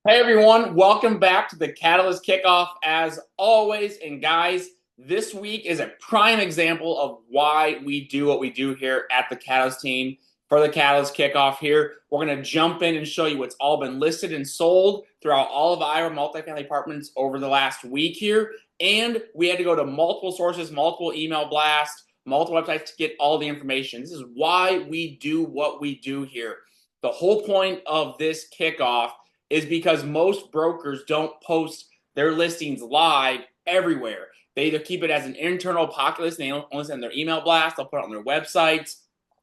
Hey everyone, welcome back to the KataLYST Kickoff as always. And guys, this week is a prime example of why we do what we do here at the KataLYST team. For the KataLYST Kickoff here, we're going to jump in and show you what's all been listed and sold throughout all of Iowa multifamily apartments over the last week here. And we had to go to multiple sources, multiple email blasts, multiple websites to get all the information. This is why we do what we do here. The whole point of this kickoff is because most brokers don't post their listings live everywhere. They either keep it as an internal pocket list, and they only send their email blast, they'll put it on their websites,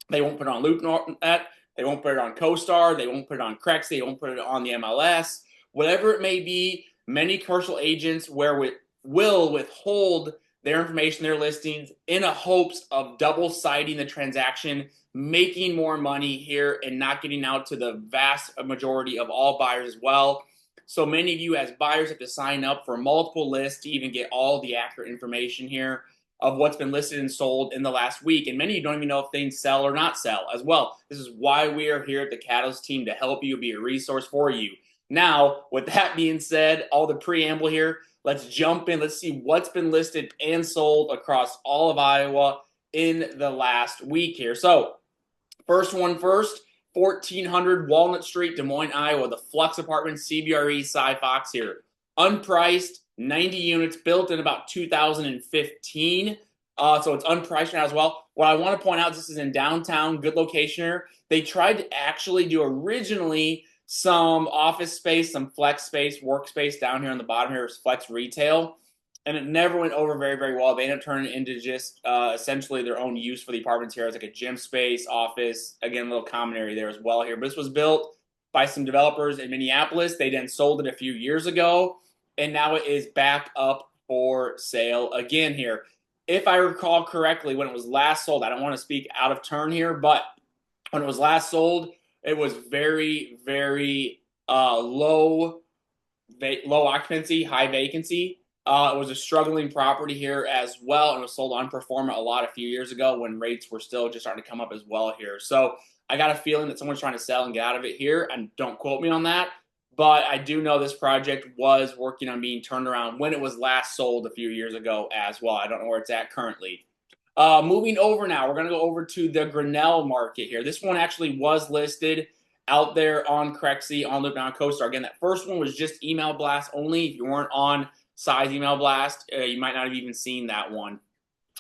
they won't put it on LoopNet, they won't put it on CoStar, they won't put it on Crex, they won't put it on the MLS, whatever it may be. Many commercial agents will withhold their information, their listings, in a hopes of double siding the transaction, making more money here and not getting out to the vast majority of all buyers as well. So many of you as buyers have to sign up for multiple lists to even get all the accurate information here of what's been listed and sold in the last week. And many of you don't even know if things sell or not sell as well. This is why we are here at the KataLYST team, to help you, be a resource for you. Now, with that being said, all the preamble here, let's jump in. Let's see what's been listed and sold across all of Iowa in the last week here. So first one first, 1400 Walnut Street, Des Moines, Iowa, the Flux Apartments, CBRE Cy Fox here. Unpriced, 90 units, built in about 2015. So it's unpriced now as well. What I want to point out, this is in downtown, good location here. They tried to actually do originally some office space, some flex space, workspace down here on the bottom here is flex retail. And it never went over very, very well. They ended up turning it into just essentially their own use for the apartments here as like a gym space, office, again, a little common area there as well here. But this was built by some developers in Minneapolis. They then sold it a few years ago, and now it is back up for sale again here. If I recall correctly, when it was last sold, I don't want to speak out of turn here, but when it was last sold, it was very, very low occupancy, high vacancy. It was a struggling property here as well, and was sold on Performa a lot a few years ago when rates were still just starting to come up as well here. So I got a feeling that someone's trying to sell and get out of it here, and don't quote me on that. But I do know this project was working on being turned around when it was last sold a few years ago as well. I don't know where it's at currently. Moving over now, we're going to go over to the Grinnell market here. This one actually was listed out there on Crexy, on LoopNet, on CoStar. Again, that first one was just email blast only. If you weren't on size email blast, you might not have even seen that one.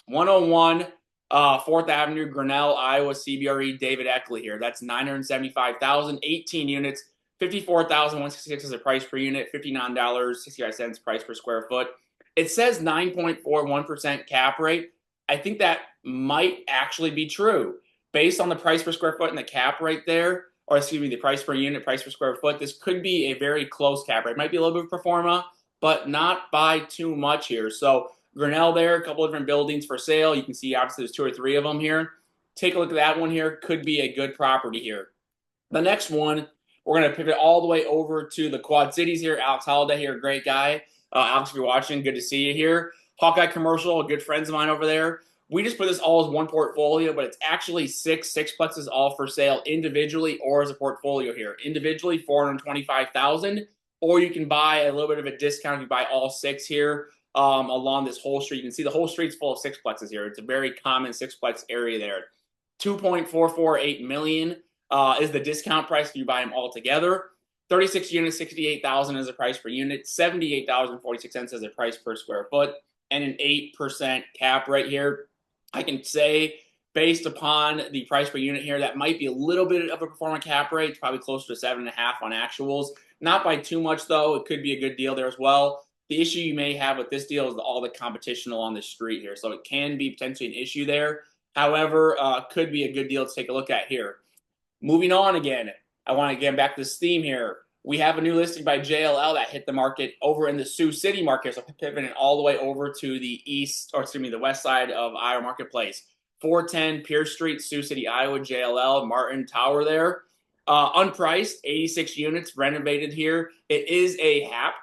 101 4th Avenue, Grinnell, Iowa, CBRE, David Eckley here. That's 975,000, 18 units, 54,166 is the price per unit, $59.65 price per square foot. It says 9.41% cap rate. I think that might actually be true based on the price per square foot and the cap rate there, or excuse me, the price per unit, price per square foot. This could be a very close cap rate. It might be a little bit of performa, but not by too much here. So Grinnell there, a couple of different buildings for sale. You can see obviously there's 2 or 3 of them here. Take a look at that one here. Could be a good property here. The next one, we're going to pivot all the way over to the Quad Cities here. Alex Holiday here, great guy. Alex, if you're watching, good to see you here. Hawkeye Commercial, good friends of mine over there. We just put this all as one portfolio, but it's actually six plexes all for sale individually or as a portfolio here. Individually, $425,000, or you can buy a little bit of a discount if you buy all 6 here along this whole street. You can see the whole street's full of sixplexes here. It's a very common sixplex area there. $2.448 million is the discount price if you buy them all together. 36 units, $68,000 is the price per unit, $78.46 as a price per square foot, and an 8% cap rate here. I can say, based upon the price per unit here, that might be a little bit of a performance cap rate. It's probably closer to 7.5 on actuals. Not by too much, though. It could be a good deal there as well. The issue you may have with this deal is all the competition along the street here. So it can be potentially an issue there. However, could be a good deal to take a look at here. Moving on again, I want to get back to this theme here. We have a new listing by JLL that hit the market over in the Sioux City market. So pivoting all the way over to the the west side of Iowa Marketplace. 410 Pierce Street, Sioux City, Iowa, JLL, Martin Tower there. Unpriced, 86 units, renovated here. It is a HAP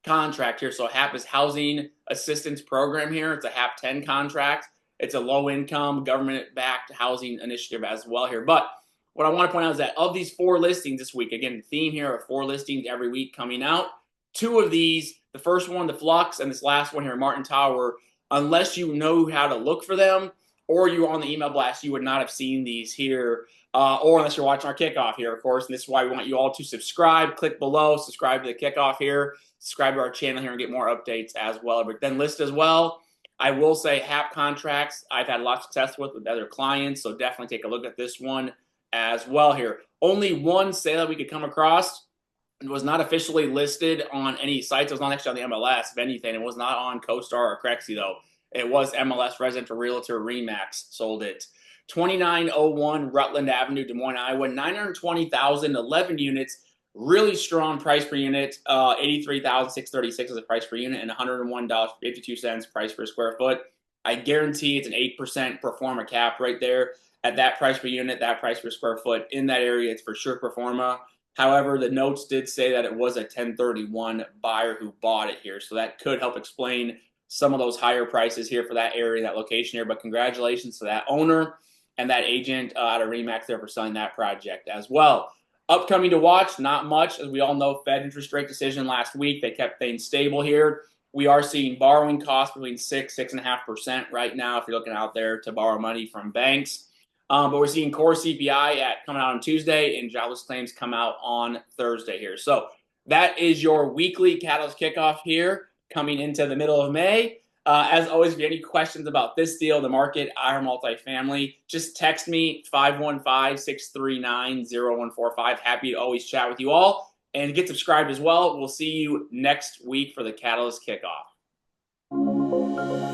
contract here. So HAP is Housing Assistance Program here. It's a HAP 10 contract. It's a low income government backed housing initiative as well here. But what I want to point out is that of these 4 listings this week, again, the theme here of 4 listings every week coming out. 2 of these, the first one, the Flux, and this last one here, Martin Tower, unless you know how to look for them or you were on the email blast, you would not have seen these here, or unless you're watching our kickoff here, of course. And this is why we want you all to subscribe. Click below, subscribe to the kickoff here, subscribe to our channel here, and get more updates as well. But then list as well. I will say HAP contracts I've had a lot of success with other clients, so definitely take a look at this one as well here. Only one sale that we could come across. It was not officially listed on any sites. It was not actually on the MLS, if anything. It was not on CoStar or Crexy, though. It was MLS Residential Realtor Remax sold it. 2901 Rutland Avenue, Des Moines, Iowa. 920,000, 11 units. Really strong price per unit. 83,636 is the price per unit, and $101.52 price per square foot. I guarantee it's an 8% pro forma cap right there at that price per unit, that price per square foot in that area. It's for sure pro forma. However, the notes did say that it was a 1031 buyer who bought it here. So that could help explain some of those higher prices here for that area, that location here. But congratulations to that owner and that agent out of Remax there for selling that project as well. Upcoming to watch, not much. As we all know, Fed interest rate decision last week. They kept things stable here. We are seeing borrowing costs between 6.5% right now if you're looking out there to borrow money from banks. But we're seeing core CPI coming out on Tuesday and jobless claims come out on Thursday here. So that is your weekly KataLYST kickoff here coming into the middle of May. As always, if you have any questions about this deal, the market, our multifamily, just text me 515-639-0145. Happy to always chat with you all and get subscribed as well. We'll see you next week for the KataLYST kickoff.